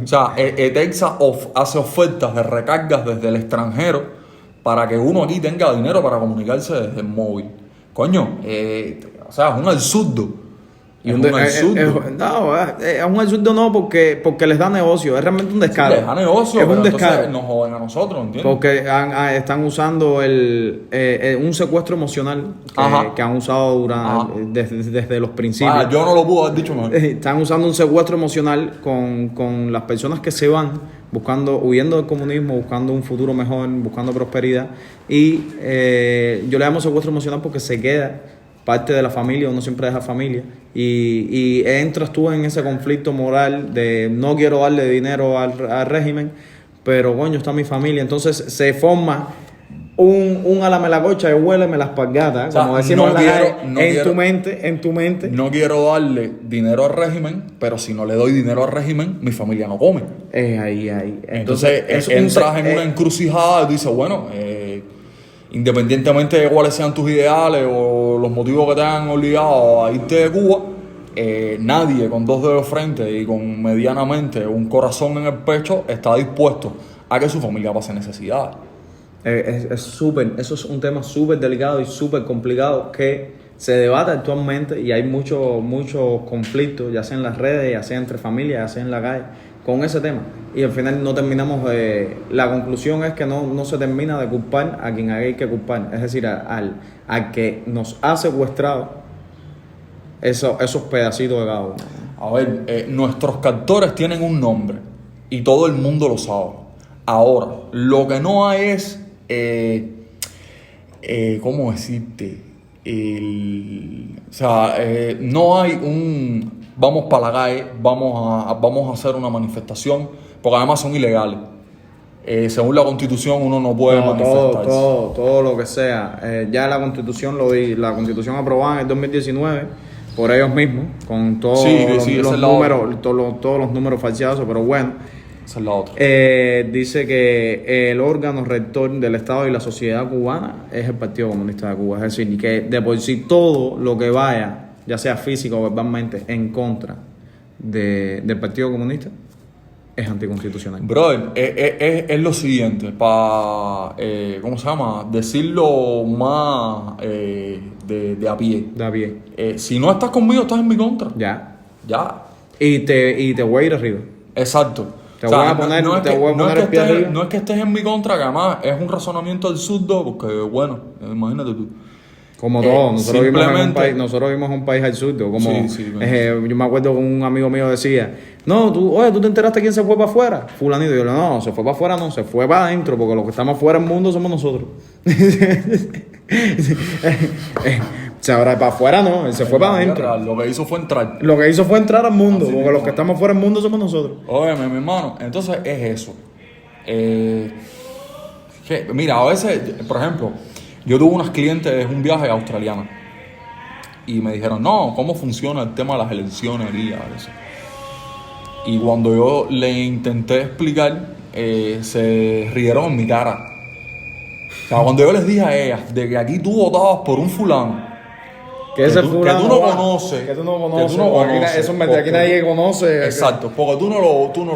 O sea, Etexa hace ofertas de recargas desde el extranjero para que uno aquí tenga dinero para comunicarse desde el móvil. Coño, o sea, es un absurdo. Es un absurdo. No, es un absurdo no, porque les da negocio, es realmente un descaro. Les da negocio, es un pero entonces descaro. nos joden a nosotros, ¿entiendes? Porque están usando un secuestro emocional Ajá. que han usado desde los principios. Yo no lo pude haber dicho mejor. Están usando un secuestro emocional con las personas que se van huyendo del comunismo, buscando un futuro mejor, buscando prosperidad. Y yo le llamo secuestro emocional porque se queda parte de la familia, uno siempre deja familia. Y entras tú en ese conflicto moral de no quiero darle dinero al régimen, pero coño, está mi familia. Entonces se forma un a la melacocha y huéleme las palgatas, O sea, como decimos no en la quiero- calle, no en quiero- tu mente. No quiero darle dinero al régimen, pero si no le doy dinero al régimen, mi familia no come. Ahí. Entonces es entras en una encrucijada y dices, bueno, independientemente de cuáles sean tus ideales o los motivos que te han obligado a irte de Cuba, nadie con dos dedos de frente y con medianamente un corazón en el pecho está dispuesto a que su familia pase necesidad. eso es un tema súper delicado y súper complicado que se debate actualmente y hay muchos conflictos, ya sea en las redes, ya sea entre familias, ya sea en la calle, con ese tema. Y al final no terminamos la conclusión es que no se termina de culpar a quien hay que culpar, es decir, al que nos ha secuestrado esos pedacitos de cada uno. A ver, nuestros captores tienen un nombre y todo el mundo lo sabe. Ahora, lo que no hay es, ¿cómo decirte? No hay un, vamos para la calle, vamos a hacer una manifestación, porque además son ilegales. Según la Constitución uno no puede manifestarse. Todo lo que sea. Ya la Constitución la Constitución aprobada en el 2019 por ellos mismos, con todos los números, todos los números falseados, pero bueno. Esa es la otra. Dice que el órgano rector del Estado y la sociedad cubana es el Partido Comunista de Cuba. Es decir, que de por sí todo lo que vaya, ya sea físico o verbalmente, en contra del Partido Comunista, es anticonstitucional. Brother, es lo siguiente, para, ¿cómo se llama? Decirlo más de a pie. Da bien. Si no estás conmigo, estás en mi contra. Ya. Ya. Y te voy a ir arriba. Exacto. Te voy a poner el pie arriba. No es que estés en mi contra, que además es un razonamiento absurdo, porque bueno, imagínate tú. Como todo, nosotros simplemente- vivimos en un país absurdo. Como, Sí, yo me acuerdo que un amigo mío decía, no, ¿tú te enteraste quién se fue para afuera? Fulanito. Y yo le digo, no, se fue para afuera, no, se fue para adentro, porque los que estamos fuera del mundo somos nosotros. Se ahora para afuera no, él se fue para adentro. Lo que hizo fue entrar. Lo que hizo fue entrar al mundo, Así porque mismo. los que estamos fuera del mundo somos nosotros. Óyeme, mi hermano, entonces es eso. Mira, a veces, por ejemplo, yo tuve unas clientes en un viaje australiano y me dijeron, no, ¿cómo funciona el tema de las elecciones aquí? A veces. Y cuando yo le intenté explicar, se rieron en mi cara. O sea, cuando yo les dije a ellas de que aquí tú votabas por un fulano, Que ese fulano que tú no va, conoces. Que tú no conoces. Que tú no conoces. Eso aquí nadie conoce. Exacto, porque tú no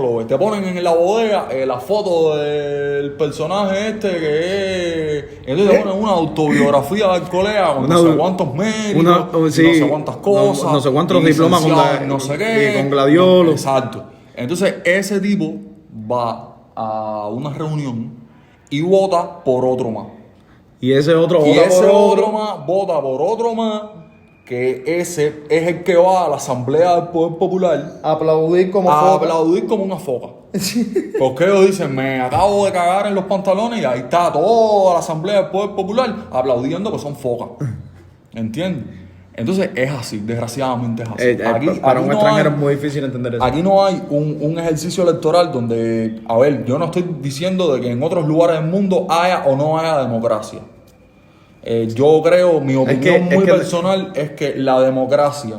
lo ves. Te ponen en la bodega la foto del personaje este que es. Entonces te ponen una autobiografía del colega con no sé cuántos méritos, no sé cuántas cosas. No sé cuántos diplomas con no sé qué. y con gladiolo. Exacto. Entonces ese tipo va a una reunión y vota por otro más. Y ese otro Y vota ese por otro más vota por otro más. que ese es el que va a la Asamblea del Poder Popular Aplaudir como a foca. aplaudir como una foca. Porque ellos dicen, me acabo de cagar en los pantalones y ahí está toda la Asamblea del Poder Popular aplaudiendo que son focas. ¿Entiendes? Entonces es así, desgraciadamente es así. Para un no extranjero hay- es muy difícil entender eso. Aquí no hay un ejercicio electoral donde, a ver, yo no estoy diciendo de que en otros lugares del mundo haya o no haya democracia. Yo creo, mi opinión muy personal es que la democracia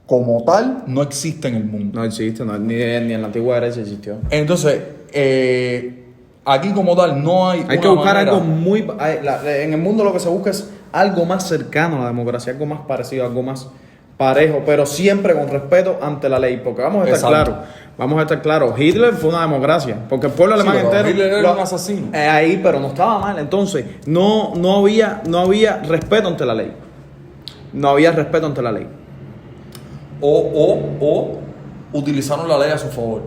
como tal no existe en el mundo. No existe, ni en la antigua Grecia existió. Entonces, aquí como tal no hay Hay que una buscar manera- algo muy... En el mundo lo que se busca es algo más cercano a la democracia, algo más parecido, algo más parejo, pero siempre con respeto ante la ley. Porque vamos a estar claros, Hitler fue una democracia, porque el pueblo Sí, alemán pero entero... Hitler era un asesino. Ahí, pero no estaba mal. Entonces, no había respeto ante la ley. No había respeto ante la ley. O utilizaron la ley a su favor.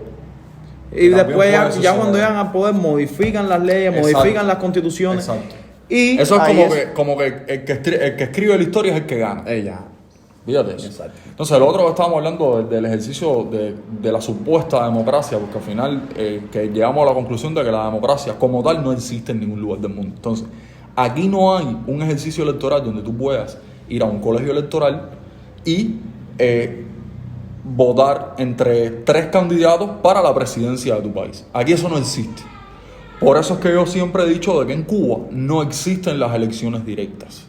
Y También después puede ya suceder. cuando llegan al poder modifican las leyes, Exacto. modifican las constituciones. Exacto. Y Eso es ahí como que el que escribe la historia es el que gana. Ella. Fíjate eso. Exacto. Entonces, lo otro que estábamos hablando del ejercicio de la supuesta democracia, porque al final que llegamos a la conclusión de que la democracia como tal no existe en ningún lugar del mundo. Entonces, aquí no hay un ejercicio electoral donde tú puedas ir a un colegio electoral y votar entre 3 candidatos para la presidencia de tu país. Aquí eso no existe. Por eso es que yo siempre he dicho de que en Cuba no existen las elecciones directas.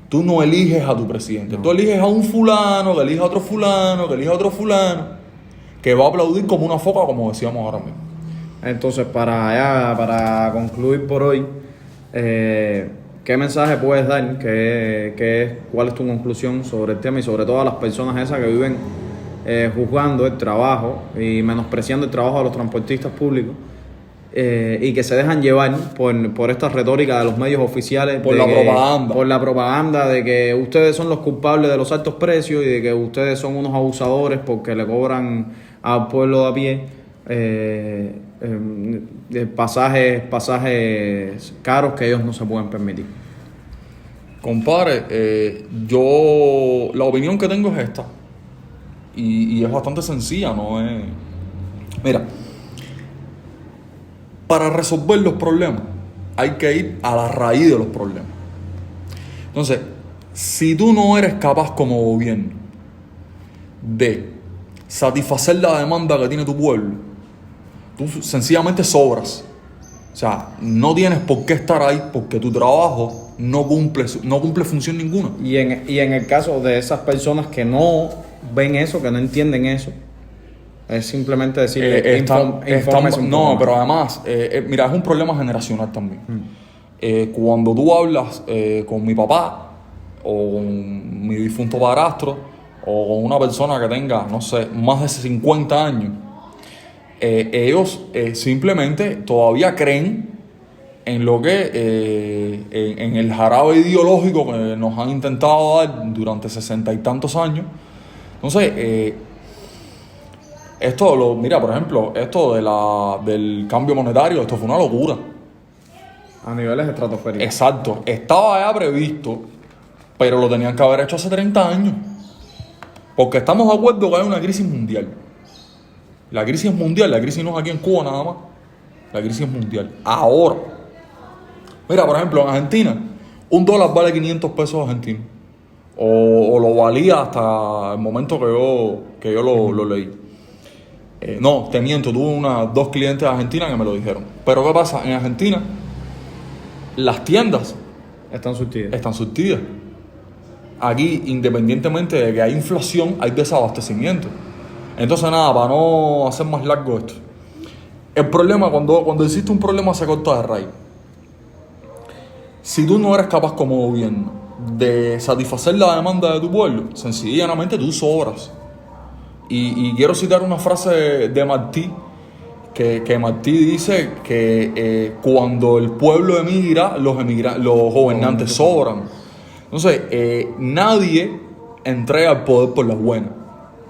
Tú no eliges a tu presidente. Tú eliges a un fulano, que elige a otro fulano, que elige a otro fulano, que va a aplaudir como una foca, como decíamos ahora mismo. Entonces, para concluir por hoy, ¿qué mensaje puedes dar? ¿Cuál es tu conclusión sobre el tema y sobre todo a las personas esas que viven juzgando el trabajo y menospreciando el trabajo de los transportistas públicos? Y que se dejan llevar por esta retórica de los medios oficiales, Por la propaganda. por la propaganda de que ustedes son los culpables de los altos precios y de que ustedes son unos abusadores porque le cobran al pueblo de a pie pasajes caros que ellos no se pueden permitir. Compadre, la opinión que tengo es esta. Y es bastante sencilla, ¿no? Mira, para resolver los problemas hay que ir a la raíz de los problemas. Entonces, si tú no eres capaz como gobierno de satisfacer la demanda que tiene tu pueblo, tú sencillamente sobras. O sea, no tienes por qué estar ahí porque tu trabajo no cumple función ninguna. Y en el caso de esas personas que no ven eso, que no entienden eso, es simplemente decirle infórmese un poco no, más. pero además, mira, es un problema generacional también. Cuando tú hablas con mi papá o con mi difunto padrastro o con una persona que tenga, no sé, más de 50 años, ellos simplemente todavía creen en lo que en el jarabe ideológico que nos han intentado dar durante 60 y tantos años. Entonces, mira, por ejemplo, esto del cambio monetario, esto fue una locura. A niveles estratosféricos. Exacto, estaba ya previsto, pero lo tenían que haber hecho hace 30 años. Porque estamos de acuerdo que hay una crisis mundial. La crisis es mundial, la crisis no es aquí en Cuba nada más. La crisis es mundial. Ahora, mira, por ejemplo, en Argentina, $1 vale 500 pesos argentinos. O lo valía hasta el momento que yo lo leí. No, te miento, tuve 2 clientes de Argentina que me lo dijeron. Pero ¿qué pasa? En Argentina, las tiendas Están surtidas. están surtidas. Aquí, independientemente de que hay inflación, hay desabastecimiento. Entonces, nada, para no hacer más largo esto. El problema, cuando existe un problema, se corta de raíz. Si tú no eres capaz como gobierno de satisfacer la demanda de tu pueblo, sencillamente tú sobras. Y quiero citar una frase de Martí, que Martí dice que cuando el pueblo emigra, los gobernantes sobran. Entonces, nadie entrega el poder por las buenas.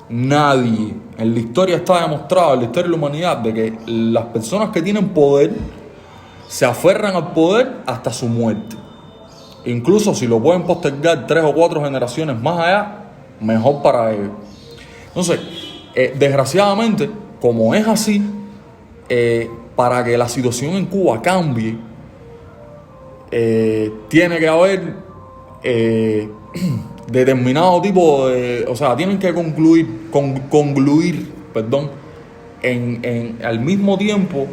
Nadie. En la historia está demostrado, en la historia de la humanidad, de que las personas que tienen poder se aferran al poder hasta su muerte. Incluso si lo pueden postergar 3 o 4 generaciones más allá, mejor para ellos. Entonces, desgraciadamente, como es así, para que la situación en Cuba cambie, tiene que haber determinado tipo de... O sea, tienen que concluir, al mismo tiempo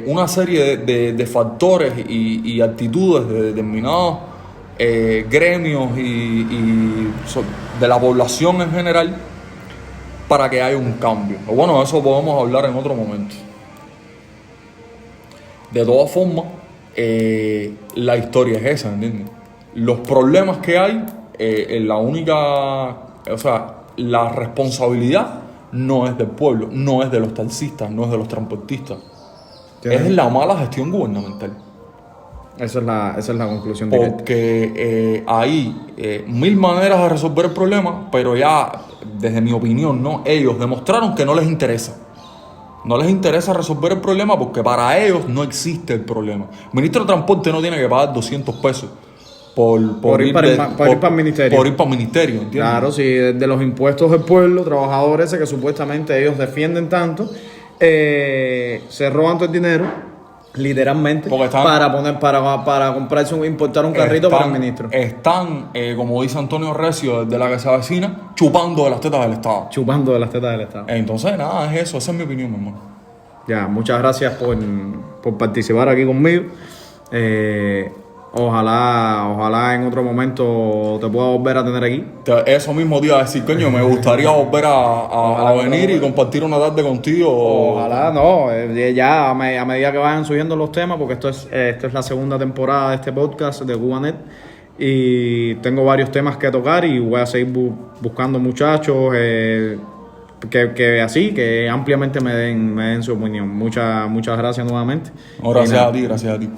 una serie de factores y actitudes de determinados gremios y de la población en general para que haya un cambio. O bueno, eso podemos hablar en otro momento. De todas formas, la historia es esa, ¿entiendes? Los problemas que hay, la responsabilidad no es del pueblo, no es de los taxistas, no es de los transportistas. Es la mala gestión gubernamental. Esa es la conclusión directa. Porque hay 1000 maneras de resolver el problema, pero ya, desde mi opinión, ¿no? Ellos demostraron que no les interesa. No les interesa resolver el problema porque para ellos no existe el problema. El ministro de Transporte no tiene que pagar 200 pesos por ir para el ministerio. Por ir para el ministerio, ¿entiendes? Claro, sí, de los impuestos del pueblo, trabajadores que supuestamente ellos defienden tanto, se roban todo el dinero, literalmente, para comprarse importar un carrito para el ministro. Están, como dice Antonio Recio, de la que se avecina, chupando de las tetas del Estado. Chupando de las tetas del Estado. Entonces, nada, es eso, esa es mi opinión, mi hermano. Ya, muchas gracias por participar aquí conmigo. Ojalá en otro momento te pueda volver a tener aquí. Eso mismo te iba a decir, coño, me gustaría volver a venir y compartir una tarde contigo. Ojalá, no, ya a medida que vayan subiendo los temas, porque esto es la segunda temporada de este podcast de Cubanet y tengo varios temas que tocar y voy a seguir buscando muchachos que ampliamente me den su opinión. Muchas gracias nuevamente. Gracias a ti.